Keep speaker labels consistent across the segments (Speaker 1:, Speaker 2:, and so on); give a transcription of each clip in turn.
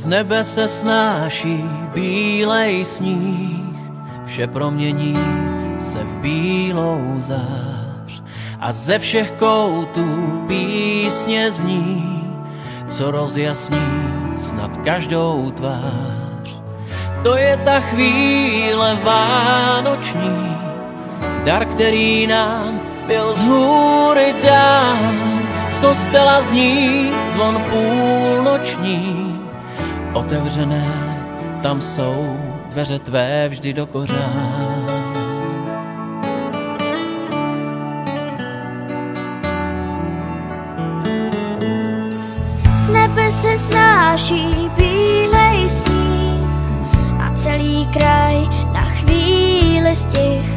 Speaker 1: Z nebe se snáší bílej sníh, vše promění se v bílou zář a ze všech koutů písně zní, co rozjasní snad každou tvář. To je ta chvíle vánoční, dar, který nám byl z hůry dán. Z kostela zní zvon půlnoční, otevřené tam jsou dveře tvé vždy do kořán.
Speaker 2: Z nebe se snáší bílej sníh a celý kraj na chvíli stih.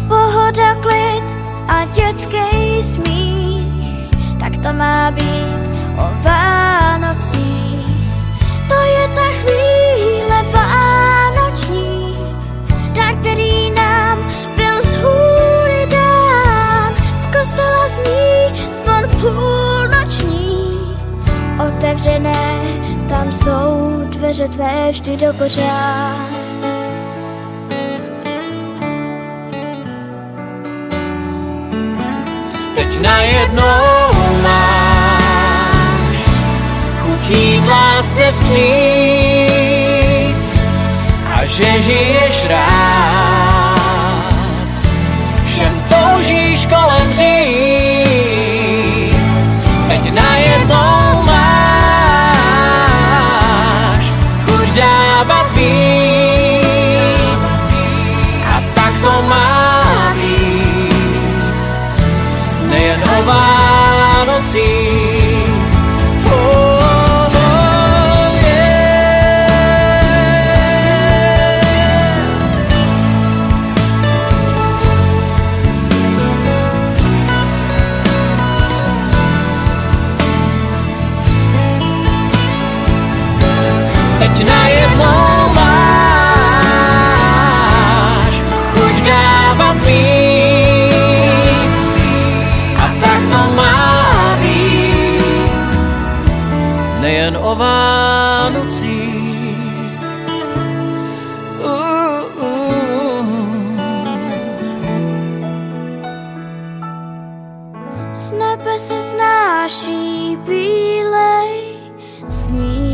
Speaker 2: Pohoda, klid a dětský smích, tak to má být o Vánocích. To je ta chvíle vánoční, dar, který nám byl z hůry dán. Z kostela zní zvon půlnoční, otevřené tam jsou dveře tvé vždy do kořán.
Speaker 1: Teď najednou máš chuť jít lásce vstříc a že žiješ rád, všem toužíš kolem říct. Teď najednou máš chuť dávat víc a tak to má být, nejen o Vánocích. Teď najednou máš chuť dávat víc a tak to má být, nejen o Vánocích.
Speaker 2: Z nebe se snáší bílej sníh.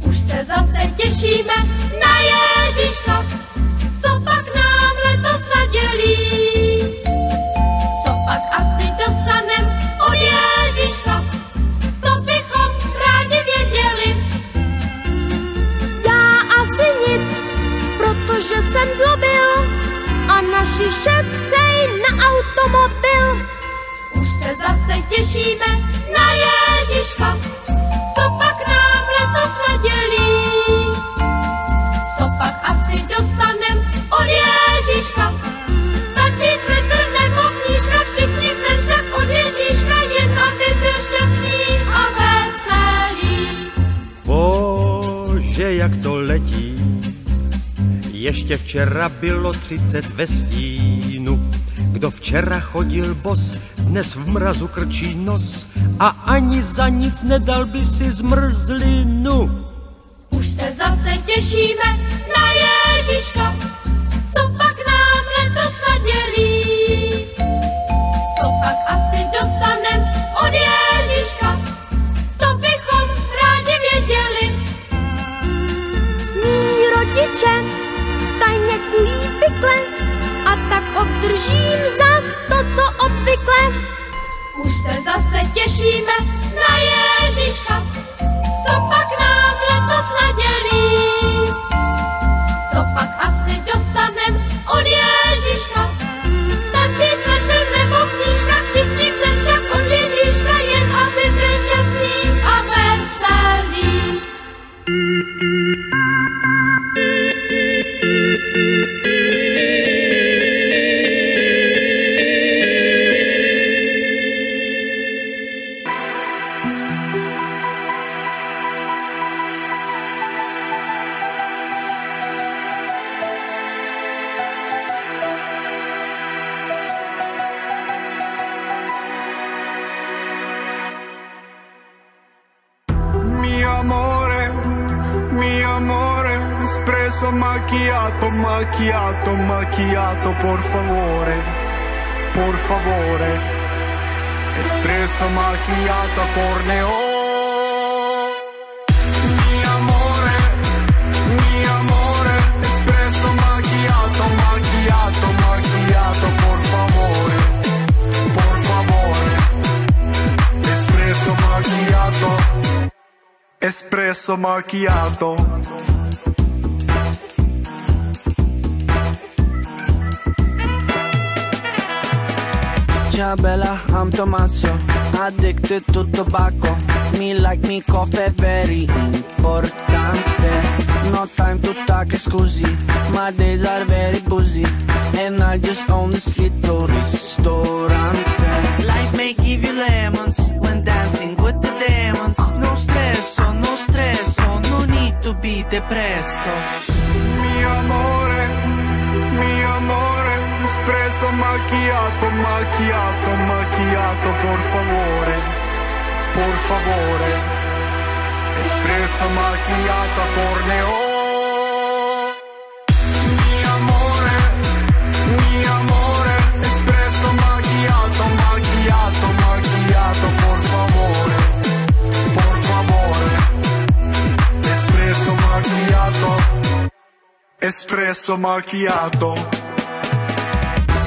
Speaker 3: Už se zase těšíme na Ježíška, co pak nám letos nadělí. Co pak asi dostanem od Ježíška, to bychom rádi věděli.
Speaker 2: Já asi nic, protože jsem zlobil a naši šetřej na automobil.
Speaker 3: Už se zase těšíme na Ježíška, co pak nám letos nadělí. Co pak asi dostanem od Ježíška, stačí svetr nebo knížka, všichni chcem však od Ježíška, jen aby byl šťastný a veselý.
Speaker 4: Bože, jak to letí, ještě včera bylo 30 ve stínu. Kdo včera chodil bos, dnes v mrazu krčí nos a ani za nic nedal by si zmrzlinu.
Speaker 3: Už se zase těšíme na Ježíška, co pak nám letos nadělí. Co pak asi dostanem od Ježíška, to bychom rádi věděli.
Speaker 2: Mí rodiče tajně kují pikle a tak obdržím zas to, co obvykle.
Speaker 3: Už se zase těšíme na Ježíška, co pak nám letos nadělí. Co pak asi dostanem od Ježíška, stačí svetr nebo knížka, všichni chcem však od Ježíška, jen aby byl šťastný a veselý.
Speaker 5: Mi amore, espresso macchiato, macchiato, macchiato, por favore, espresso macchiato corneo. Mi amore, espresso macchiato, macchiato, macchiato, por favore, espresso macchiato, espresso macchiato.
Speaker 6: Ciao bella, I'm Tommaso, addicted to tobacco. Me like me coffee, very importante. No time to talk, scusi, my days are very busy. And I just own this little ristorante. Life may give you lemons when dancing with the demons. No stresso, no need to be depresso.
Speaker 5: Mi amore, espresso macchiato, macchiato, macchiato, por favore, espresso macchiato corneo. Mi amore, espresso macchiato, macchiato, macchiato, por favore, espresso macchiato, espresso macchiato.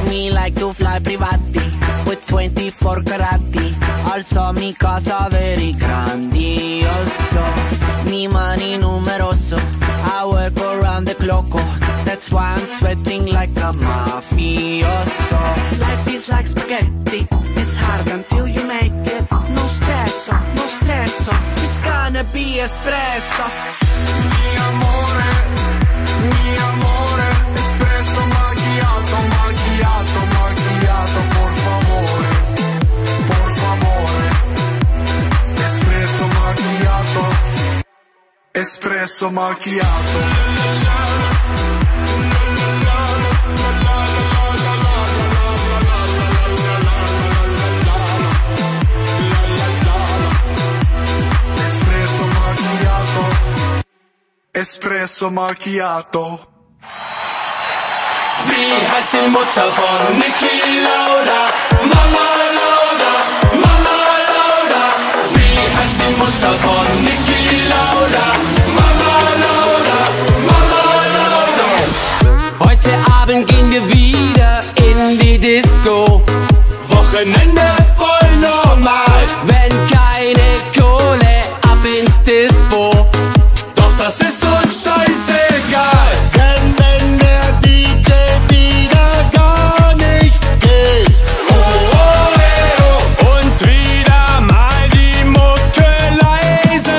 Speaker 6: Me like to fly privati with 24 carati. Also mi casa very grandioso. Mi money numeroso. I work around the clock. That's why I'm sweating like a mafioso. Life is like spaghetti. It's hard until you make it. No stresso, it's gonna be espresso.
Speaker 5: Mi amore, espresso macchiato, macchiato, macchiato, por favore, espresso macchiato, espresso macchiato. Espresso macchiato.
Speaker 7: Wie heißt die Mutter von Niki Lauda? Mama Lauda, Mama Lauda. Wie heißt die Mutter von Niki Lauda? Mama Lauda, Mama Lauda.
Speaker 1: Heute Abend gehen wir wieder in die Disco.
Speaker 7: Wochenende voll normal.
Speaker 1: Wenn keine Kohle, ab ins Dispo.
Speaker 7: Doch das ist uns scheißegal. Denn wenn der DJ wieder gar nicht geht, uns wieder mal die Mucke leise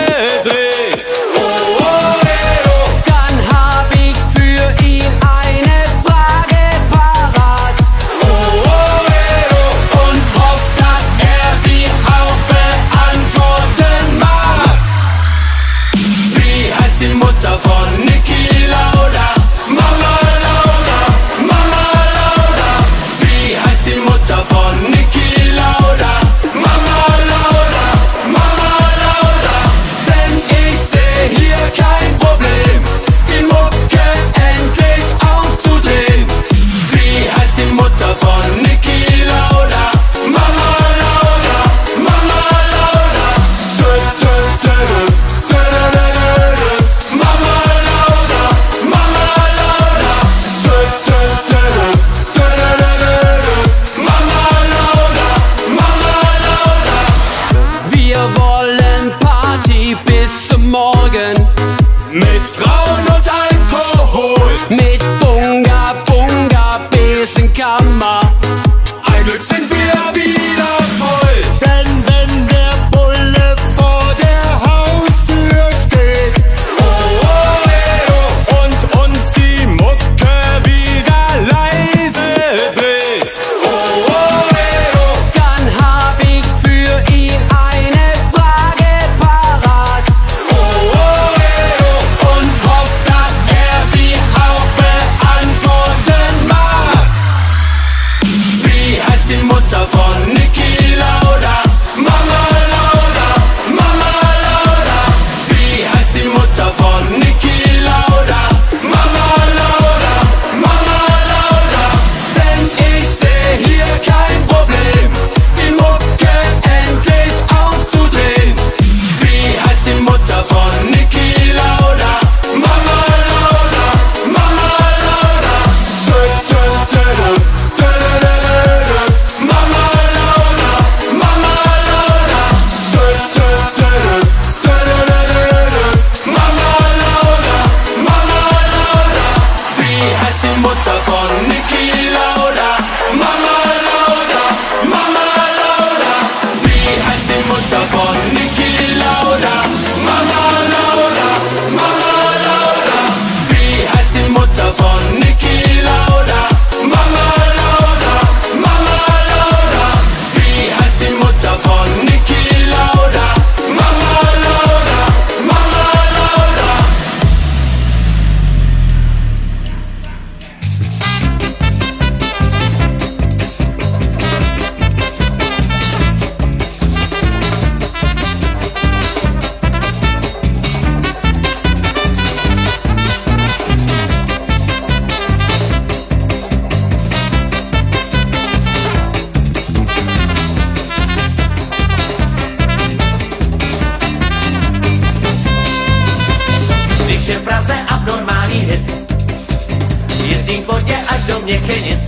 Speaker 8: jezdím v vodě až do Měchenic.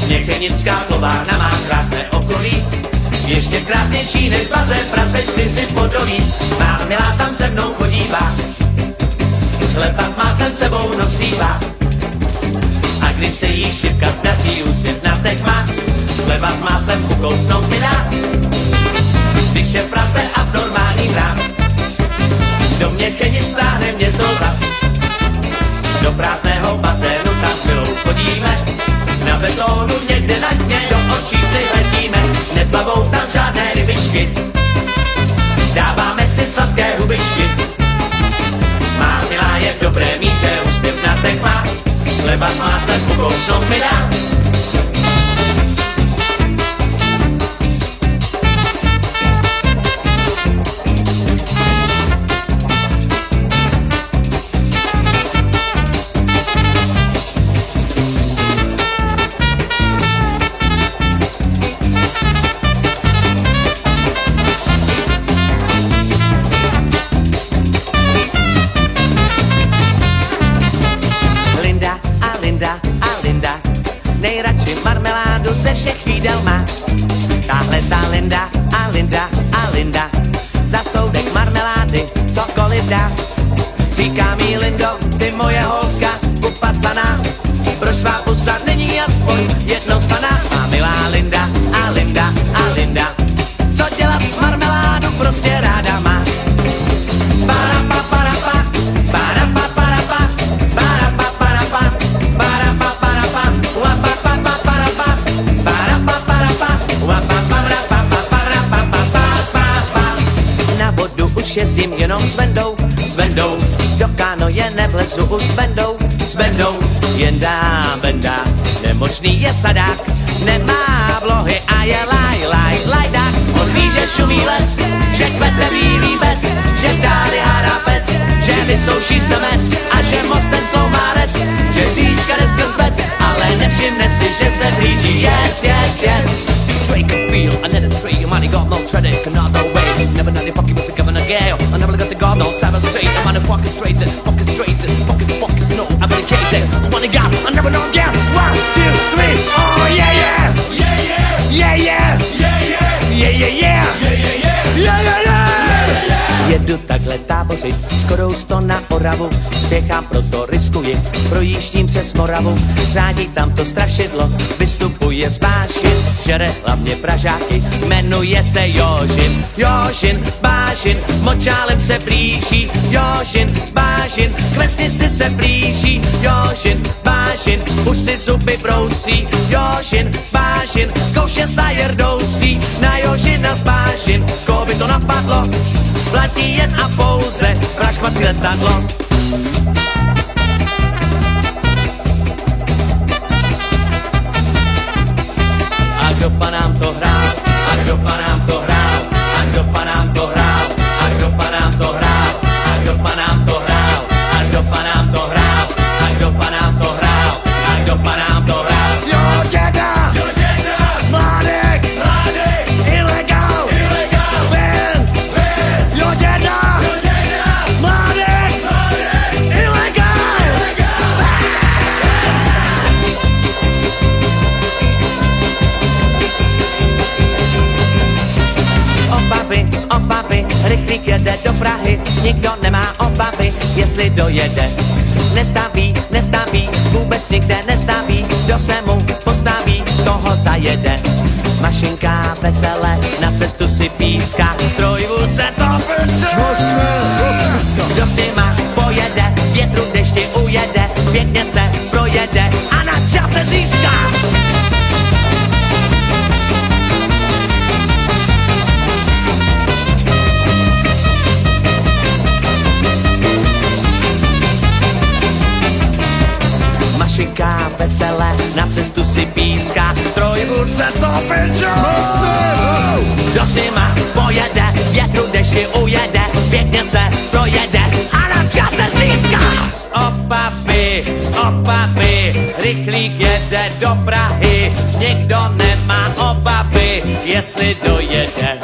Speaker 8: Měchenická plovárna má krásné okolí, ještě krásnější než Baze, Praze 4 Podolí. Má milá tam se mnou chodívá, chleba s máslem sebou nosívá. A když se jí šipka zdaří, úsměv na teď má, chleba s máslem ukousnout mi dá. Když je v Praze abnormální mráz, do Měchenic stáhne mě to zas. Do prázdného bazénu tam chvilou chodíme, na betonu někde na dně do očí si hledíme. Neplavou tam žádné rybičky, dáváme si sladké hubičky. Má milá je v dobré míře, úsměv na teď má, chleba s máslem ukousnout mi dá. Nejradši marmeládu ze všech jídel má. Tahle ta Linda a Linda a Linda, za soudek marmelády cokoliv dá. Říká mi Lindo, ty moje holka upatlaná, proč tvá pusa není aspoň jednou staná. Má milá Linda a Linda a Linda, co dělat marmeládu prostě ráda má. Parapa parapa, parapa parapa, parapa parapa, parapa parapa, uapa papa parapa, parapa parapa, uapa parapa parapa parapa. Na vodu už jezdím jenom s Vendou, do kánoje nevlezu už s Vendou, jen dám Venda, nemožný je sadák, nemá vlohy a je lajdák. On ví, že šumí les, že kvete bílý bez, že dáli hádá pes, že vysouší se mes a že mostem jsou má res, že říčka neskrz vez, ale nevšimne si, že se blíží. Yes. Trey can feel another tree, your money got no credit, another way. Never done the fucking music, governor gale. I never got the god, no seven say. I'm on the fucking straight, fucking no, I'm gonna case it. I wanna go, I never know again. 1, 2, 3, oh yeah. Jedu takhle tábořit, škodou 100 na Oravu, spěchám, proto riskuji, projíždím přes Moravu, řádí tam to strašidlo, vystupuje z Bášin, žere hlavně Pražáky, jmenuje se Jožin z Bášin, močálem se blíží, Jožin z Bášin, k vesnici se blíží, Jožin z Bášin, už si zuby brousí, Jožin z Bášin, kouše sajer dousí, na Jožina z Bášin, koho by to napadlo, platí jen a pouze praškovací letadlo. A kdo pa nám to hrál, a kdo pa nám to hrál, a kdo pa nám to hrál, a kdo pa nám to hrál, a kdo pa nám to hrál, a kdo pa nám to hrál, a kdo pa nám to hrál, a kdo pa nám to hrál. Jo děda, mládek, ilegál, ven, jo děda, mládek, ilegál. Z obavy, rychlík jede do Prahy, nikdo nemá obavy, jestli dojede. Nestaví, vůbec nikde nestaví, kdo se mu postaví, toho zajede. Mašinka vesele, na cestu si píská, trojvůz se topilče. Kdo s nima pojede, větru dešti ujede, pěkně se projede a na čase získá. Mašinka vesele, na cestu si píská, trojvůz se topilče. Kdo s nima pojede, větru dešti ujede, pěkně se projede a na čase získá. Z Opavy, rychlík jede do Prahy, nikdo nemá obavy, jestli dojede.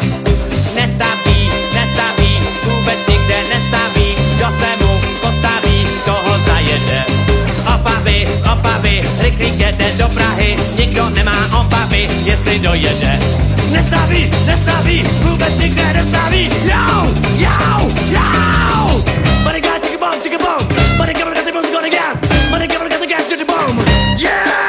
Speaker 8: Nestaví, vůbec nikde nestaví, kdo se mu postaví, toho zajede. Z
Speaker 9: dojede. Nestaví, vůbec nikde nestaví. Yo, yo, yo. But I got chicka bomb, but I got the bones gonna get, but I got the gas to the bomb. Yeah.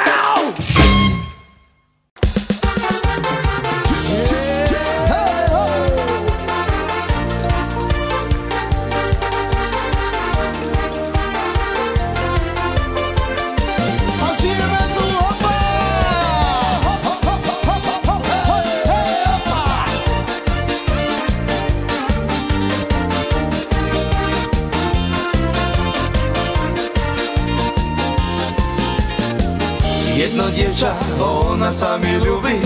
Speaker 10: Jedno dievča, ona sa mi ľúbi,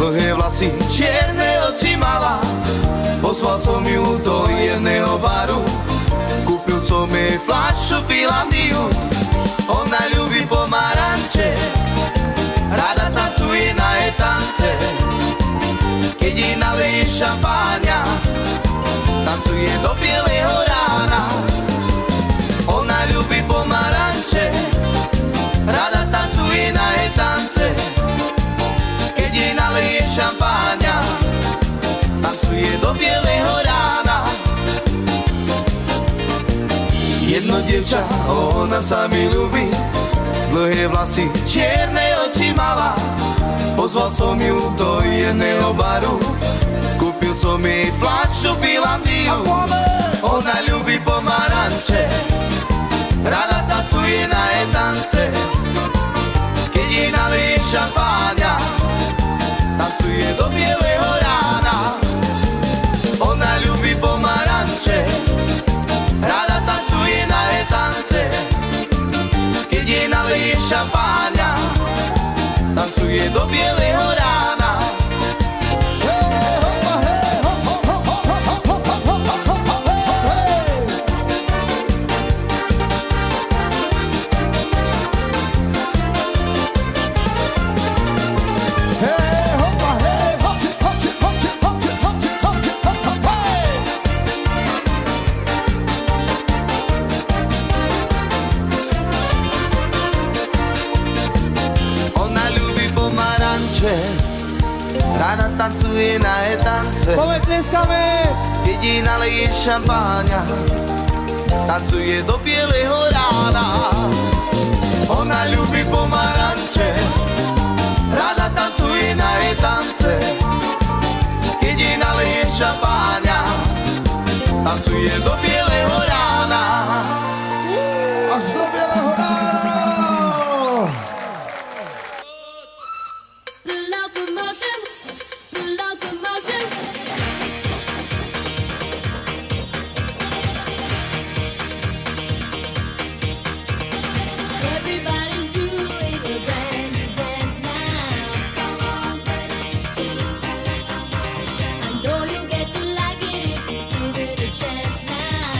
Speaker 10: dlhé vlasy, čierne oči mala. Pozval som ju do jedného baru, kúpil som jej fľašu Finlandiu. Ona ľúbi pomaranče, rada tancuje na jej tance. Keď jej naleje šampáňa, tancuje do bieleho rána. Ona ľúbi pomaranče, rada tancuje na jej tance. Keď jej naleje šampáňa, tancuje do bieleho rána. Jedno dievča, ona sa mi ľúbi, dlhé vlasy, čierne oči mala. Pozval som ju do jedného baru, kúpil som jej fľašu Finlandiu. Ona ľúbi pomaranče, rada tancuje na jej tance. Keď jej naleje šampáňa, tancuje do bieleho rána. Ona ľúbi pomaranče, rada tancuje na jej tance. Keď jej naleje šampáňa, tancuje do bieleho rána. Rada tancuje na jej tance. Keď jej naleje šampáňa, tancuje do bieleho rána. Ona ľúbi pomaranče, rada tancuje na jej tance. Keď jej naleje šampáňa, tancuje do bieleho rána. Až do bieleho rána.
Speaker 3: Chance now.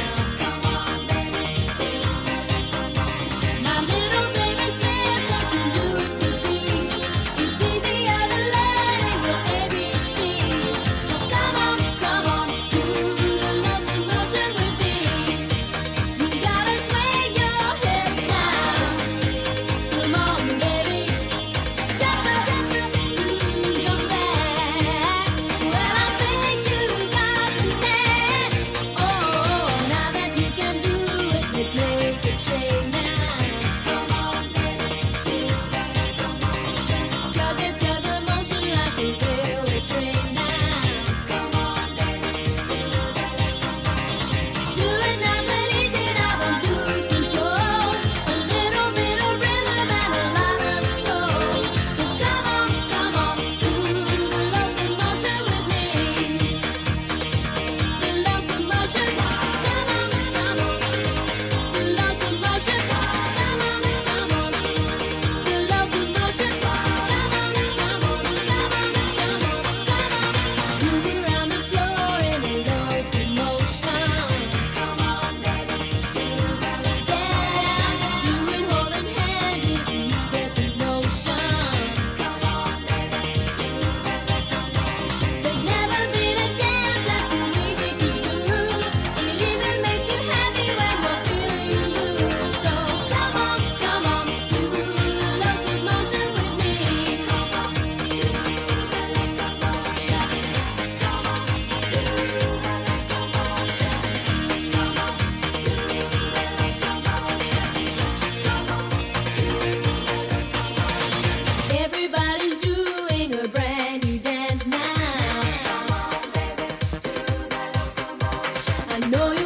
Speaker 3: know